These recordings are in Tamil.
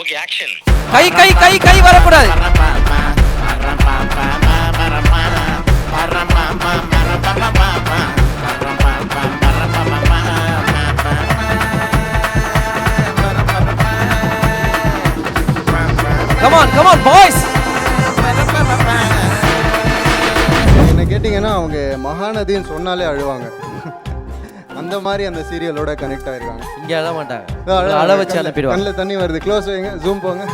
Okay action. கை கை கை கை வரக்கூடாது. Come on, come on, boys. என்ன கேட்டிங்கன்னா அவங்க மகாநதின்னு சொன்னாலே அழுவாங்க. அந்த மாதிரி அந்த சீரியலோட கனெக்ட் ஆயிருக்காங்க. இங்க அழ மாட்டாங்க, அழ வச்சு அனுப்பிடுவாங்க. கண்ணில் தண்ணி வருது. க்ளோஸ் வைங்க, ஜூம் போங்க.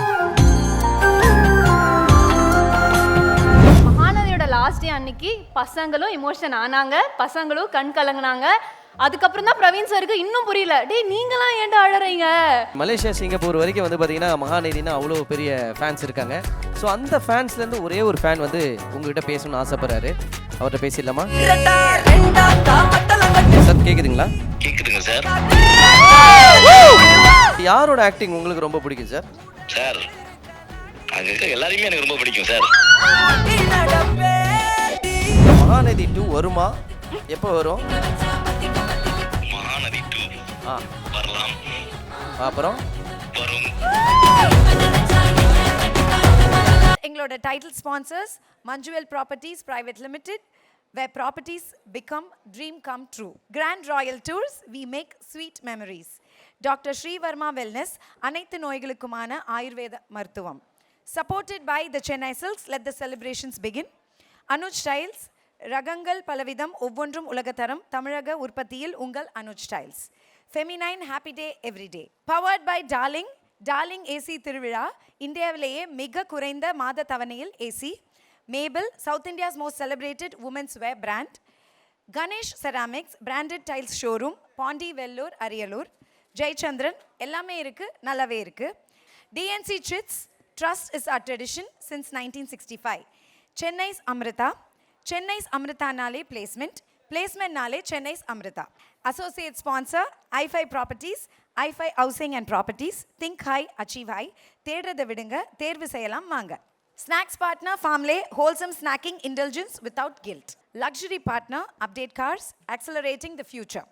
மகாநதியோட லாஸ்ட் டே அன்னைக்கு பசங்களும் இமோஷன் ஆனாங்க, பசங்களும் கண் கலங்கினாங்க. அதுக்கப்புறம் தான் பிரவீன் சாருக்கு இன்னும் புரியல, டேய் நீங்களாம் ஏன்டா அழறீங்க. மலேசியா சிங்கப்பூர் வரைக்கும் வந்து பார்த்தீங்கன்னா மகாநதினா அவ்வளோ பெரிய ஃபேன்ஸ் இருக்காங்க. ஸோ அந்த ஃபேன்ஸ்லேருந்து ஒரே ஒரு ஃபேன் வந்து உங்ககிட்ட பேசணும்னு ஆசைப்படுறாரு. அவர்கிட்ட பேசிடலாமா சார்? கேட்குதுங்களா? கேக்குதுங்க சார். யாரோட ஆக்டிங் உங்களுக்கு ரொம்ப பிடிக்கும் சார்? சார் அங்க இருக்க எல்லாரையுமே எனக்கு ரொம்ப பிடிக்கும் சார். மகாநதி 2 வருமா? எப்போ வரும்? மகாநதி 2 வரலாம். அப்புறம் வரும். எங்களோட title sponsors Manjummel properties private limited, where properties become dream come true. Grand Royal Tours, we make sweet memories. Dr. Sri Varma Wellness, அனைத்து நோய்களுக்குமான ஆயுர்வேத மருத்துவம். Supported by the Chennai Silks, let the celebrations begin. Anuj styles, ரகங்கள் பலவிதம், ஒவ்வொன்றும் உலகத்தரம், தமிழக உற்பத்தியில் உங்கள் Anuj styles. Feminine happy day every day. Powered by darling, darling AC திருவிழா, இந்தியாவிலேயே மிக குறைந்த மாத தவணையில் AC. Maple, South India's most celebrated women's wear brand. Ganesh ceramics, branded tiles showroom, Pondy, Vellore, Ariyalur. Jayachandran, எல்லாமே இருக்குது, நல்லாவே இருக்குது. TNC chits, trust is a tradition since 1965. Chennai's Amirta, Chennai's அமிர்தானாலே பிளேஸ்மெண்ட், பிளேஸ்மெண்ட்னாலே Chennai's Amirta. Associate sponsor i five properties, i five housing and properties. Think high, achieve high. தேடுறதை விடுங்க, தேர்வு செய்யலாம் வாங்க. Snacks partner Farmley, wholesome snacking intelligence without guilt. Luxury partner Update cars, accelerating the future.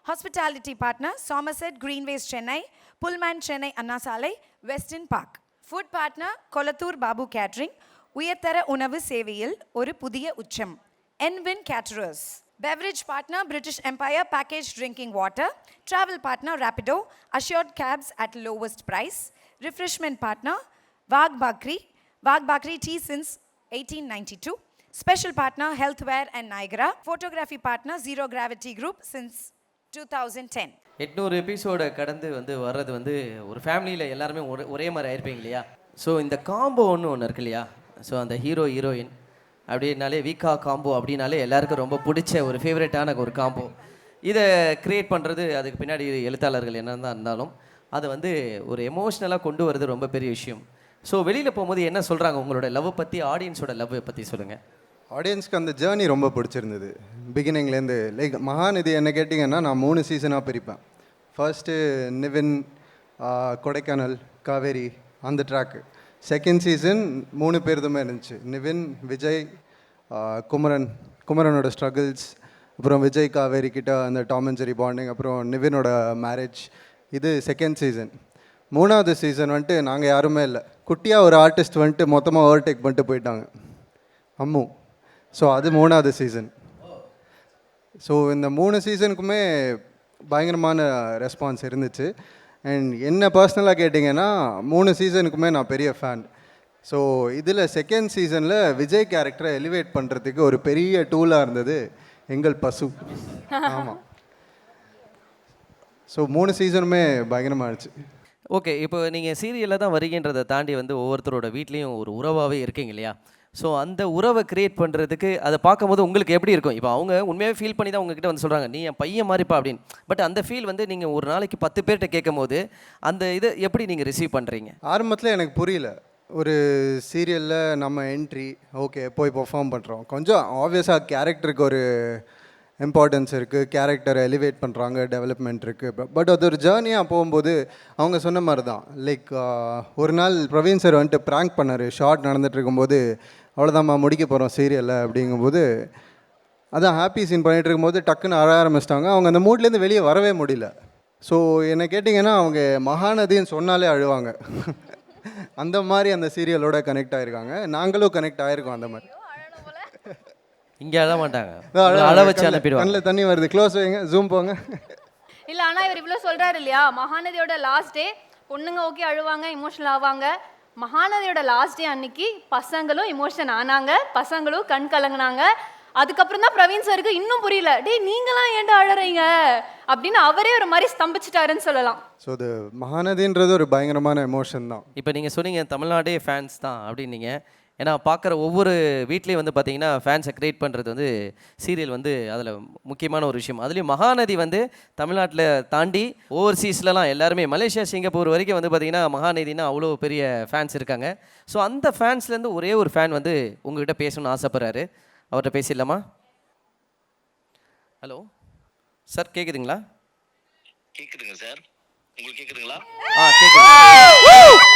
Hospitality partner Somerset Greenways Chennai, Pullman Chennai Anna Salai, Western Park. Food partner Kolathur Babu catering, உயர்தர உணவு சேவையில் ஒரு புதிய உச்சம். Envin caterers. Beverage partner British Empire packaged drinking water. Travel partner Rapido, assured cabs at lowest price. Refreshment partner Wagh Bakri tea since 1892. Special partner Healthware and Niagara. Photography partner Zero Gravity Group since 2010. 800 எபிசோட கடந்து வந்து வர்றது வந்து ஒரு ஃபேமிலியில் எல்லாருமே ஒரே மாதிரி ஆயிருப்பீங்க இல்லையா? ஸோ இந்த காம்போ ஒன்று இருக்கு இல்லையா? ஸோ அந்த ஹீரோ ஹீரோயின் அப்படின்னாலே வீக்கா காம்போ அப்படின்னாலே எல்லாருக்கும் ரொம்ப பிடிச்ச ஒரு ஃபேவரட்டான ஒரு காம்போ. இதை க்ரியேட் பண்ணுறது, அதுக்கு பின்னாடி எழுத்தாளர்கள் என்ன தான் இருந்தாலும் அதை வந்து ஒரு எமோஷ்னலாக கொண்டு வரது ரொம்ப பெரிய விஷயம். ஸோ வெளியில் போகும்போது என்ன சொல்கிறாங்க உங்களோட லவ் பற்றி, ஆடியன்ஸோட லவ் பற்றி சொல்லுங்கள். ஆடியன்ஸ்க்கு அந்த ஜேர்னி ரொம்ப பிடிச்சிருந்தது பிகினிங்லேருந்து. லைக் மகாநதி என்ன கேட்டிங்கன்னா நான் 3 சீசனாக பிரிப்பேன். ஃபர்ஸ்ட்டு நிவின், கொடைக்கானல், காவேரி அந்த ட்ராக்கு. செகண்ட் சீசன் 3 பேருதுமே இருந்துச்சு. நிவின், விஜய், குமரனோட ஸ்ட்ரகிள்ஸ், அப்புறம் விஜய் காவேரி கிட்ட அந்த டாம் அண்ட் ஜெரி பாண்டிங், அப்புறம் நிவினோட மேரேஜ். இது செகண்ட் சீசன். 3வது சீசன் வந்துட்டு நாங்கள் யாருமே இல்லை, குட்டியாக ஒரு ஆர்டிஸ்ட் வந்துட்டு மொத்தமாக ஓவர்டேக் பண்ணிட்டு போயிட்டாங்க, அம்மு. ஸோ அது 3வது சீசன். ஸோ இந்த 3 சீசனுக்குமே பயங்கரமான ரெஸ்பான்ஸ் இருந்துச்சு. அண்ட் என்ன பர்சனலாக கேட்டிங்கன்னா 3 சீசனுக்குமே நான் பெரிய ஃபேன். ஸோ இதில் செகண்ட் சீசனில் விஜய் கேரக்டரை எலிவேட் பண்ணுறதுக்கு ஒரு பெரிய டூலாக இருந்தது எங்கள் பசு. ஆமாம். ஸோ 3 சீசனுமே பயங்கரமாகிடுச்சு. ஓகே, இப்போ நீங்கள் சீரியலில் தான் வரீங்கன்றதை தாண்டி வந்து ஒவ்வொருத்தரோட வீட்லேயும் ஒரு உறவாகவே இருக்கீங்க இல்லையா? ஸோ அந்த உறவை க்ரியேட் பண்ணுறதுக்கு அதை பார்க்கும்போது உங்களுக்கு எப்படி இருக்கும்? இப்போ அவங்க உண்மையாகவே ஃபீல் பண்ணி தான் உங்ககிட்ட வந்து சொல்கிறாங்க, நீ என் பையன் மாதிரிப்பா அப்படின்னு. பட் அந்த ஃபீல் வந்து நீங்கள் ஒரு நாளைக்கு 10 பேர்கிட்ட கேட்கும் போது அந்த இதை எப்படி நீங்கள் ரிசீவ் பண்ணுறீங்க? ஆரம்பத்தில் எனக்கு புரியல. ஒரு சீரியலில் நம்ம என்ட்ரி ஓகே போய் பெர்ஃபார்ம் பண்ணுறோம், கொஞ்சம் ஆப்வியஸாக கேரக்டருக்கு ஒரு இம்பார்ட்டன்ஸ் இருக்குது, கேரக்டரை எலிவேட் பண்ணுறாங்க, டெவலப்மெண்ட் இருக்குது. பட் அது ஒரு ஜேர்னியாக போகும்போது அவங்க சொன்ன மாதிரி தான். லைக் ஒரு நாள் பிரவீன் சார் வந்துட்டு ப்ராங்க் பண்ணார். ஷார்ட் நடந்துட்டு இருக்கும்போது, அவ்வளோதாம்மா முடிக்க போகிறோம் சீரியலில் அப்படிங்கும்போது, அதான் ஹாப்பி சீன் பண்ணிகிட்டு இருக்கும்போது டக்குன்னு அழ ஆரம்பிச்சிட்டாங்க. அவங்க அந்த மூட்லேருந்து வெளியே வரவே முடியல. ஸோ என்னை கேட்டிங்கன்னா அவங்க மகாநதின்னு சொன்னாலே அழுவாங்க. அந்த மாதிரி அந்த சீரியலோட கனெக்ட் ஆகிருக்காங்க. நாங்களும் கனெக்ட் ஆகிருக்கோம் அந்த மாதிரி. இங்கே அழ மாட்டாங்க, அழ வச்சு அனுப்பிடுவாங்க. கண்ணில் தண்ணி வருது, க்ளோஸ் வைங்க, ஜூம் போங்க. இல்ல ஆனா இவர் இவ்வளவு சொல்றாரு இல்லையா, மகாநதியோட லாஸ்ட் டே பொண்ணுங்க ஓகே அழுவாங்க, இமோஷனல் ஆவாங்க. மகாநதியோட லாஸ்ட் டே அன்னைக்கு பசங்களும் இமோஷன் ஆனாங்க, பசங்களும் கண் கலங்கினாங்க. அதுக்கப்புறம் தான் பிரவீன் சாருக்கு இன்னும் புரியல, டேய் நீங்களாம் ஏன்டா அழறீங்க அப்படின்னு அவரே ஒரு மாதிரி ஸ்தம்பிச்சிட்டாருன்னு சொல்லலாம். ஸோ அது மகாநதின்றது ஒரு பயங்கரமான எமோஷன் தான். இப்போ நீங்கள் சொன்னீங்க தமிழ்நாடே ஃபேன்ஸ் தான் அப்படின்னீங்க. ஏன்னா பார்க்குற ஒவ்வொரு வீட்லேயும் வந்து பார்த்தீங்கன்னா ஃபேன்ஸை க்ரியேட் பண்ணுறது வந்து சீரியல் வந்து அதில் முக்கியமான ஒரு விஷயம். அதுலேயும் மகாநதி வந்து தமிழ்நாட்டில் தாண்டி ஓவர்சீஸ்லலாம் எல்லாருமே மலேசியா சிங்கப்பூர் வரைக்கும் வந்து பார்த்தீங்கன்னா மகாநதினா அவ்வளோ பெரிய ஃபேன்ஸ் இருக்காங்க. ஸோ அந்த ஃபேன்ஸ்லேருந்து ஒரே ஒரு ஃபேன் வந்து உங்ககிட்ட பேசணும்னு ஆசைப்பட்றாரு. அவர்கிட்ட பேசிடலாமா? ஹலோ சார், கேட்குதுங்களா? கேக்குதுங்க சார். உங்களுக்கு கேக்குதுங்களா? கேட்குது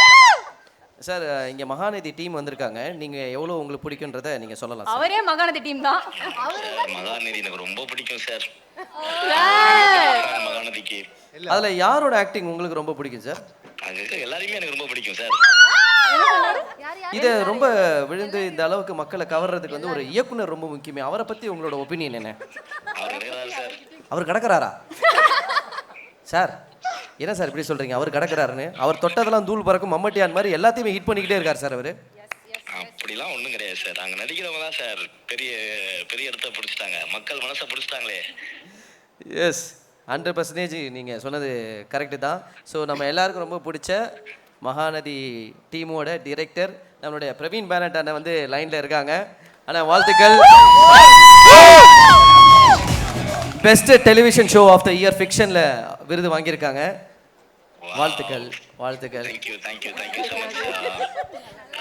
சார். இங்கே மகாநதி டீம் வந்திருக்காங்க. நீங்கள் எவ்வளோ உங்களுக்கு பிடிக்குன்றதை நீங்கள் சொல்லலாம் சார். அவரே மகாநதி டீம் தான். சார் மகாநதி எனக்கு ரொம்ப பிடிக்கும் சார். மகாநதிக்கு அதில் யாரோட ஆக்டிங் உங்களுக்கு ரொம்ப பிடிக்கும் சார்? அங்க இருக்க எல்லாரையுமே எனக்கு ரொம்ப பிடிக்கும் சார். இதை ரொம்ப விழுந்து இந்த அளவுக்கு மக்களை கவர்றதுக்கு வந்து ஒரு இயக்குனர் ரொம்ப முக்கியமே. அவரை பற்றி உங்களோட ஒப்பீனியன் என்ன? அவர் கிடையாது சார். அவர் கிடக்கிறாரா சார்? என்ன சார் இப்படி சொல்கிறீங்க? அவர் கிடக்கிறாருன்னு? அவர் தொட்டதெல்லாம் தூள் பறக்கும் மம்மட்டியான் மாதிரி எல்லாத்தையுமே ஹிட் பண்ணிக்கிட்டே இருக்கார் சார் அவர். அப்படிலாம் ஒன்றும் கிடையாது சார். அங்கே நடிக்கிறவங்க தான் சார் பெரிய பெரிய இடத்த பிடிச்சிட்டாங்க, மக்கள் மனசை பிடிச்சிட்டாங்களே. எஸ், 100% நீங்கள் சொன்னது கரெக்டு தான். ஸோ நம்ம எல்லாருக்கும் ரொம்ப பிடிச்ச மகாநதி டீமோட டிரெக்டர் நம்மளுடைய பிரவீன் பேனட் அண்ணன் வந்து லைனில் இருக்காங்க. ஆனால் வாழ்த்துக்கள். Best television show of the year ஃபிக்ஷனில் விருது வாங்கியிருக்காங்க. வாழ்த்துக்கள் வாழ்த்துக்கள். Thank you so much.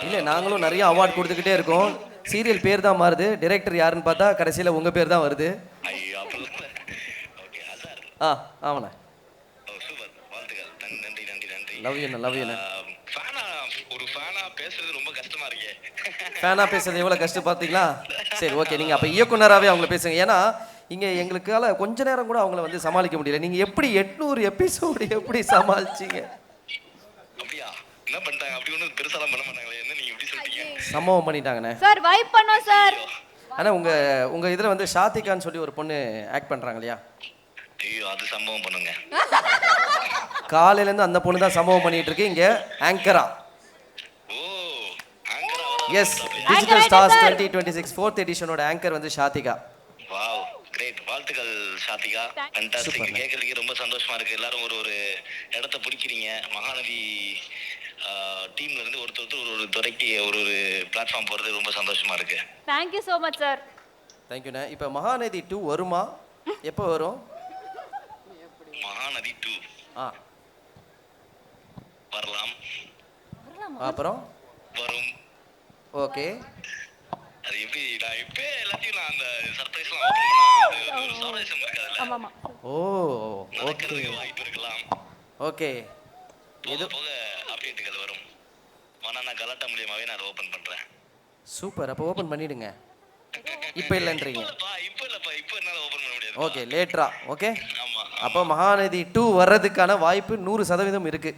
இல்லை, நாங்களும் நிறைய அவார்ட் கொடுத்துக்கிட்டே இருக்கோம். சீரியல் பேர் தான் மாறுது, டிரெக்டர் யாருன்னு பார்த்தா கடைசியில் உங்கள் பேர் தான் வருது. ஐயோ அப்படிலாம். Okay sir. ஆமாண்ணா. சூப்பர், வாழ்த்துக்கள். நன்றி நன்றி நன்றி. Love you love you. ஒரு ஃபேனா பேசுறது ரொம்ப கஷ்டமா இருக்கே. ஃபேனா பேசுறது எவ்வளோ கஷ்டம் பார்த்தீங்களா? சரி, ஓகே, நீங்கள் அப்போ இயக்குனராகவே அவங்கள பேசுங்க. ஏன்னா இங்கே எங்களுக்கால கொஞ்ச நேரம் கூட அவங்கள வந்து சமாளிக்க முடியல. நீங்கள் எப்படி 800 எபிசோடு எப்படி சமாளிச்சிங்க? அப்படியா? என்ன பண்ணிட்டாங்க? அப்படி ஒன்றும் பெருசாலாம் பண்ண மாட்டாங்களே. என்ன நீங்கள் எப்படி சொல்லிட்டீங்க? சம்பவம் பண்ணிட்டாங்கண்ணே சார் வைப் பண்ணோம் சார். ஆனால் உங்கள் இதில் வந்து ஷாத்திகான்னு சொல்லி ஒரு பொண்ணு ஆக்ட் பண்ணுறாங்க இல்லையா? ஐயோ, அது சம்பவம் பண்ணுங்க. காலையிலேருந்து அந்த பொண்ணு தான் சம்பவம் பண்ணிட்டு இருக்கு இங்கே ஆங்கரா. ஓ, ஆங்கரா. எஸ், டிஜிட்டல் ஸ்டார்ஸ் 2026 4th எடிஷனோட ஆங்கர் வந்து ஷாத்திகா. Wow, great. வாழ்த்துக்கள் ஷாத்திகா. ஃபேண்டாஸ்டிக். கேட்கறதுக்கு ரொம்ப சந்தோஷமா இருக்கு. எல்லாரும் ஒரு இடத்த பிடிக்கிறீங்க. மகாநதி டீம்ல இருந்து ஒருத்தர் ஒரு துறைக்கு ஒரு பிளாட்ஃபார்ம் போறது ரொம்ப சந்தோஷமா இருக்கு. Thank you so much sir. தேங்க்யூண்ணே. இப்போ மகாநதி 2 வருமா? எப்போ வரும்? மகாநதி 2 வரலாம். அப்புறம் வரும். ஓகே. அது எப்படி? நான் இப்போ எல்லாத்தையும் நான் அந்த சர்ப்ரைஸ்லாம் ஓபன் பண்ணா அது ஒரு சர்ப்ரைஸ் இருக்காதுல்ல. ஆமாமா. ஓ, ஓகே நடக்கிறதுக்கு வாய்ப்பு இருக்கலாம். ஓகே. போக போக அப்டேட்டுகள் வரும். நான் கலாட்டா மூலியமாவே நான் ஓபன் பண்றேன். சூப்பர். அப்போ ஓபன் பண்ணிடுங்க. இப்போ இல்லைன்றீங்க? இப்போ என்னால ஓபன் பண்ண முடியாது. ஓகே, லேட்டரா. ஓகே. ஆமா. அப்போ மகாநதி 2 வர்றதுக்கான வாய்ப்பு 100% இருக்கு.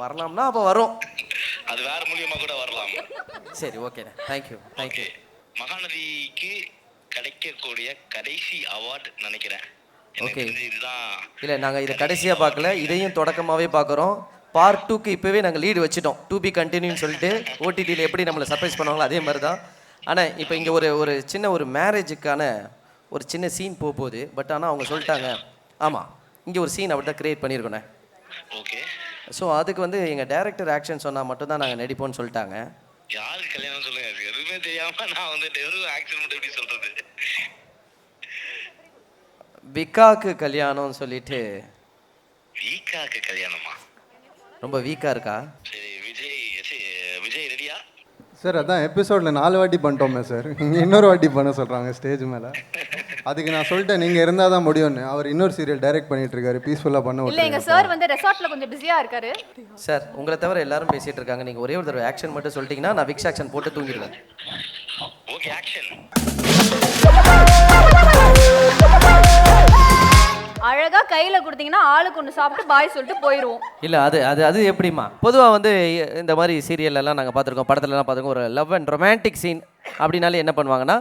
வரலாம்னா அப்போ வரும். அது வேற மூலியமா கூட வரலாம். சரி, ஓகேண்ணே. தேங்க்யூ. மகாநதிக்கு கிடைக்கக்கூடிய கடைசி அவார்ட் நினைக்கிறேன். ஓகே. இதுதான். இல்லை, நாங்கள் இதை கடைசியாக பார்க்கல, இதையும் தொடக்கமாகவே பார்க்குறோம். பார்ட் 2க்கு இப்போவே நாங்கள் லீடு வச்சுட்டோம். 2 பி கண்டினியூன்னு சொல்லிட்டு ஓடிடியில் எப்படி நம்மளை சர்ப்ரைஸ் பண்ணுவாங்களோ அதே மாதிரி தான். ஆனால் இப்போ இங்கே ஒரு சின்ன ஒரு மேரேஜுக்கான ஒரு சின்ன சீன் போகுது. பட் ஆனால் அவங்க சொல்லிட்டாங்க, ஆமாம், இங்கே ஒரு சீன் அப்படி தான் க்ரியேட் பண்ணியிருக்கோண்ணே. ஓகே. ஸோ அதுக்கு வந்து எங்கள் டைரக்டர் ஆக்ஷன் சொன்னால் மட்டும்தான் நாங்கள் நடிப்போம்னு சொல்லிட்டாங்க. யாருக்கு கல்யாணம் சொல்லுங்க? எதுவுமே தெரியாம நான் வந்து ஆக்ஷன் மட்டும் எப்படி சொல்றது? விக்காக்கு கல்யாணம்னு சொல்லிட்டு. வீக்காக்கு கல்யாணமா? ரொம்ப வீக்காக இருக்கா? சரி, விஜய் ரெடியா? சார் அதான் எபிசோடில் 4 வாட்டி பண்ணிட்டோமே சார். இங்கே இன்னொரு வாட்டி பண்ண சொல்கிறாங்க ஸ்டேஜ் மேலே. அதுக்கு நான் சொல்லிட்டேன் நீங்கள் இருந்தால் தான் முடியும்னு. அவர் இன்னொரு சீரியல் டைரக்ட் பண்ணிட்டு இருக்காரு, பீஸ்ஃபுல்லாக பண்ண. இல்ல எங்க சார் வந்து ரெசார்ட்ல கொஞ்சம் பிஸியா இருக்காரு. சார், உங்களை தவிர எல்லாரும் பேசிட்டு இருக்காங்க. நீங்கள் ஒரே ஒரு தடவை ஆக்ஷன் மட்டும் சொல்லிட்டீங்கன்னா நான் விக்ஸ் ஆக்ஷன் போட்டு தூங்கிடுவேன். Okay, action. அழகா கையில கொடுத்தீங்கன்னா ஆளுக்கு ஒன்று சாப்பிட்டு பாய் சொல்லிட்டு போயிடுவோம். இல்லை அது அது அது எப்படிம்மா? பொதுவாக வந்து இந்த மாதிரி சீரியல்லாம் நாங்கள் பார்த்துருக்கோம், படத்துலலாம் பார்த்துருக்கோம். ஒரு லவ் அண்ட் ரொமான்டிக் சீன் அப்படின்னாலே என்ன பண்ணுவாங்கன்னா,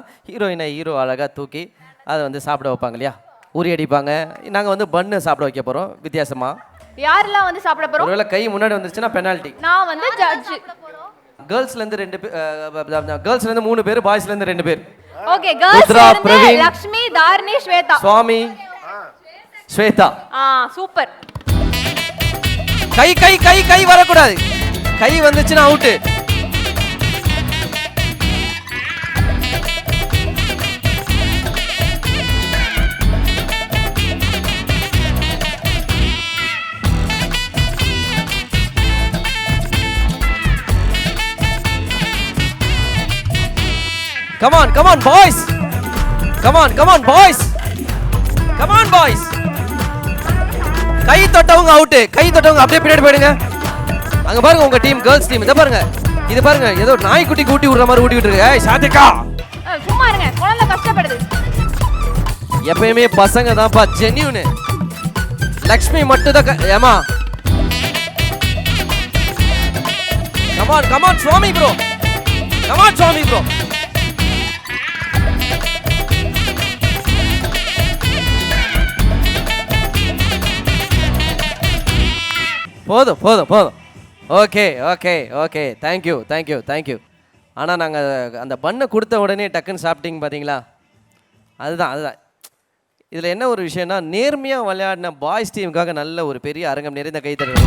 ஹீரோ அழகாக தூக்கி அதை வந்து சாப்பிட வைப்பாங்க இல்லையா, உரி அடிப்பாங்க. நாங்கள் வந்து பன்னு சாப்பிட வைக்க போகிறோம் வித்தியாசமாக. யாரெல்லாம் வந்து சாப்பிட போறோம்? ஒருவேளை கை முன்னாடி வந்துருச்சுன்னா பெனால்ட்டி. நான் வந்து ஜட்ஜ். கேர்ள்ஸ்லேருந்து 2 பேர், கேர்ள்ஸ்லேருந்து 3 பேர், பாய்ஸ்லேருந்து 2 பேர். ஓகே, கேர்ள்ஸ் ருத்ரா, இருந்து பிரவீன், லக்ஷ்மி, தாரிணி, ஸ்வேதா. சுவாமி, ஸ்வேதா. சூப்பர். கை கை கை கை வரக்கூடாது. கை வந்துச்சுன்னா out. Come on boys. Come on boys. Come on boys. கை தொட்டவங்க அவுட். கை தொட்டவங்க அப்படியே பின்னாடி போயிடுங்க. அங்க பாருங்க உங்க டீம், கேர்ள்ஸ் டீம். இத பாருங்க. இது பாருங்க, ஏதோ நாய்க்குட்டி ஊட்டி விடுற மாதிரி ஊட்டி விட்டுருக்கு. ஏய் சாதிகா, சும்மா இருங்க, குழந்தை கஷ்டப்படுது. எப்பயுமே பசங்க தான்ப்பா ஜென்யூன். லக்ஷ்மி மட்டும் தான் ஏமா. Come on Swami bro. Come on Swami bro. போதும். Okay thank you. ஆனால் நாங்கள் அந்த பண்ணை கொடுத்த உடனே டக்குன்னு சாப்பிட்டீங்க பார்த்தீங்களா, அதுதான். இதில் என்ன ஒரு விஷயம்னா, நேர்மையாக விளையாடின பாய்ஸ் டீமுக்காக நல்ல ஒரு பெரிய அரங்கம் நிறைந்த கைத்தறல்.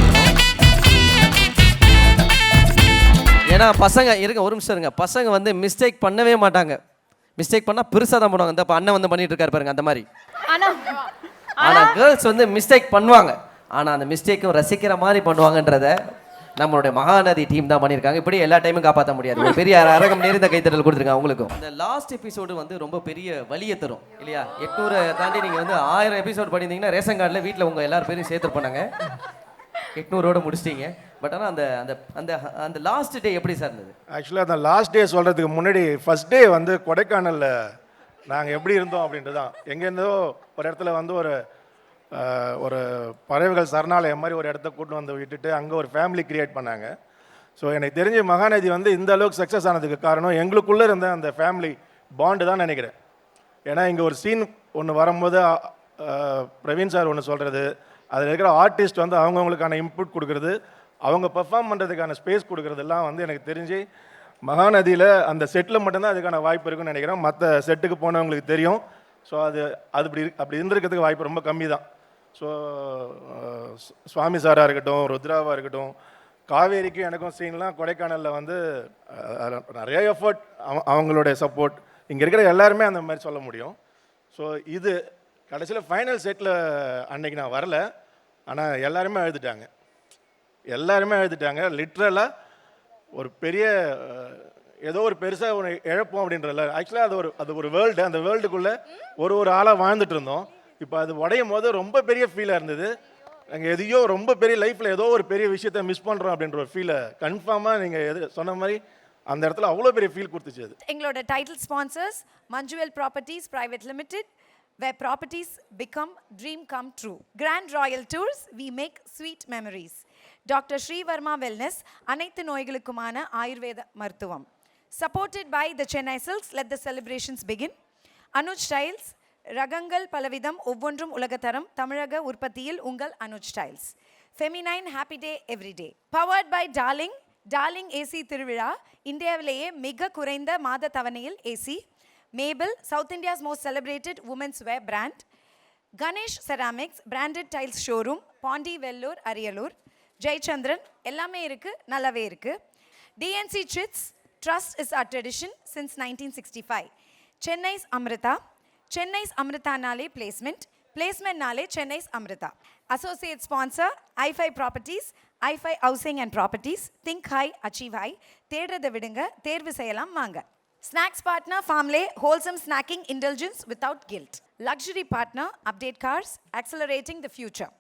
ஏன்னா பசங்க ஒரு நிமிஷம் இருங்க. பசங்க வந்து மிஸ்டேக் பண்ணவே மாட்டாங்க. மிஸ்டேக் பண்ணால் பெருசாக தான் பண்ணுவாங்க. இந்த அண்ணன் வந்து பண்ணிட்டு இருக்காரு பாருங்க, அந்த மாதிரி. ஆனால் கேர்ள்ஸ் வந்து மிஸ்டேக் பண்ணுவாங்க, ஆனால் அந்த மிஸ்டேக்கும் ரசிக்கிற மாதிரி பண்ணுவாங்கன்றத நம்மளுடைய மகாநதி டீம் தான் பண்ணியிருக்காங்க. இப்படி எல்லா டைமும் காப்பாற்ற முடியாது. ஒரு பெரிய அரங்கம் நிறைந்த கைத்தறல் கொடுத்துருக்காங்க அவங்களுக்கும். இந்த லாஸ்ட் எபிசோடு வந்து ரொம்ப பெரிய வலியை தரும் இல்லையா? 800 தாண்டி நீங்கள் வந்து 1000 எபிசோட் பண்ணியிருந்தீங்கன்னா ரேஷன் கார்டில் வீட்டில் உங்கள் எல்லாரும் பேரும் சேர்த்து பண்ணாங்க. 800ஓட முடிச்சிட்டிங்க. பட் ஆனால் அந்த அந்த அந்த அந்த லாஸ்ட் டே எப்படி சார் இருந்தது? ஆக்சுவலாக அந்த லாஸ்ட் டே சொல்கிறதுக்கு முன்னாடி ஃபஸ்ட் டே வந்து கொடைக்கானலில் நாங்கள் எப்படி இருந்தோம் அப்படின்ட்டு தான். எங்கேருந்தோ ஒரு இடத்துல வந்து ஒரு பறவைகள் சரணாலயம் மாதிரி ஒரு இடத்த கூட்டு வந்து விட்டுட்டு அங்கே ஒரு ஃபேமிலி கிரியேட் பண்ணாங்க. ஸோ எனக்கு தெரிஞ்ச மகாநதி வந்து இந்த அளவுக்கு சக்ஸஸ் ஆனதுக்கு காரணம் எங்களுக்குள்ளே இருந்த அந்த ஃபேமிலி பாண்டு தான் நினைக்கிறேன். ஏன்னா இங்கே ஒரு சீன் ஒன்று வரும்போது பிரவீன் சார் ஒன்று சொல்கிறது, அதில் இருக்கிற ஆர்டிஸ்ட் வந்து அவங்கவுங்களுக்கான இன்புட் கொடுக்குறது, அவங்க பெர்ஃபார்ம் பண்ணுறதுக்கான ஸ்பேஸ் கொடுக்குறதெல்லாம் வந்து எனக்கு தெரிஞ்சு மகாநதியில் அந்த செட்டில் மட்டும்தான் அதுக்கான வாய்ப்பு இருக்குன்னு நினைக்கிறேன். மற்ற செட்டுக்கு போனவங்களுக்கு தெரியும். ஸோ அப்படி இருந்திருக்கிறதுக்கு வாய்ப்பு ரொம்ப கம்மி தான். ஸோ சுவாமி சாராக இருக்கட்டும், ருத்ராவாக இருக்கட்டும், காவேரிக்கு எனக்கும் சீன்லாம் கொடைக்கானலில் வந்து நிறைய எஃபர்ட், அவங்களுடைய சப்போர்ட், இங்கே இருக்கிற எல்லாருமே அந்த மாதிரி சொல்ல முடியும். ஸோ இது கடைசியில் ஃபைனல் செட்டில் அன்னைக்கு நான் வரல, ஆனால் எல்லாருமே எழுதிட்டாங்க. லிட்ரலாக ஒரு பெரிய ஏதோ ஒரு பெருசாக ஒரு இழப்போம் அப்படின்றல. ஆக்சுவலாக அது ஒரு வேர்ல்டு. அந்த வேர்ல்டுக்குள்ளே ஒரு ஆளாக வாழ்ந்துட்டு இருந்தோம். இப்போ அது உடையும் போது ரொம்ப பெரிய ஃபீலாக இருந்தது. நாங்கள் எதையோ ரொம்ப பெரிய லைஃப்பில் ஏதோ ஒரு பெரிய விஷயத்தை மிஸ் பண்ணுறோம் அப்படின்ற ஒரு ஃபீலை கன்ஃபார்மாக நீங்கள் சொன்ன மாதிரி அந்த இடத்துல அவ்வளோ பெரிய ஃபீல் கொடுத்துச்சு. அது எங்களோட title sponsors Manjummel properties private limited, where properties become dream come true. Grand Royal Tours, we make sweet memories. Dr. Sri Varma Wellness, அனைத்து நோய்களுக்குமான ஆயுர்வேத மருத்துவம். Supported by the Chennai Silks, let the celebrations begin. Anuj Styles, ரகங்கள் பலவிதம், ஒவ்வொன்றும் உலகத்தரம், தமிழக உற்பத்தியில் உங்கள் Anuj styles. Feminine happy day every day. Powered by darling AC திருவிழா, இந்தியாவிலேயே மிக குறைந்த மாத தவணையில் AC. Maple, South India's most celebrated women's wear brand. Ganesh ceramics, branded tiles showroom, Pondy, Vellore, Ariyalur. Jayachandran, எல்லாமே இருக்குது, நல்லாவே இருக்குது. TNC chits, trust is our tradition since 1965. Chennai's Amirta, Chennai's அமிர்தானாலே பிளேஸ்மெண்ட்னாலே Chennai's Amirta. Associate sponsor i5 properties, i5 housing and properties. Think high, achieve high, தேடுறதை விடுங்க, தேர்வு செய்யலாம் வாங்க. Snacks partner Farmley, wholesome snacking intelligence without guilt. Luxury partner Update cars, accelerating the future.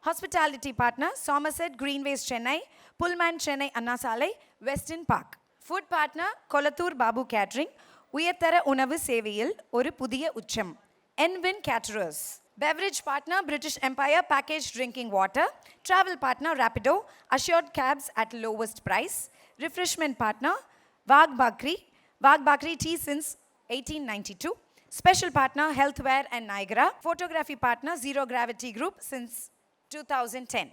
Hospitality partner Somerset Greenways Chennai, Pullman Chennai Anna Salai, Westin Park. Food partner Kolattur Babu Catering, உயர்தர உணவு சேவையில் ஒரு புதிய உச்சம். Envin Caterers. Beverage partner, British Empire packaged drinking water. Travel partner, Rapido, assured cabs at lowest price. Refreshment partner, Wagh Bakri tea since 1892. Special partner, Healthware and Niagara. Photography partner, Zero Gravity Group since 2010.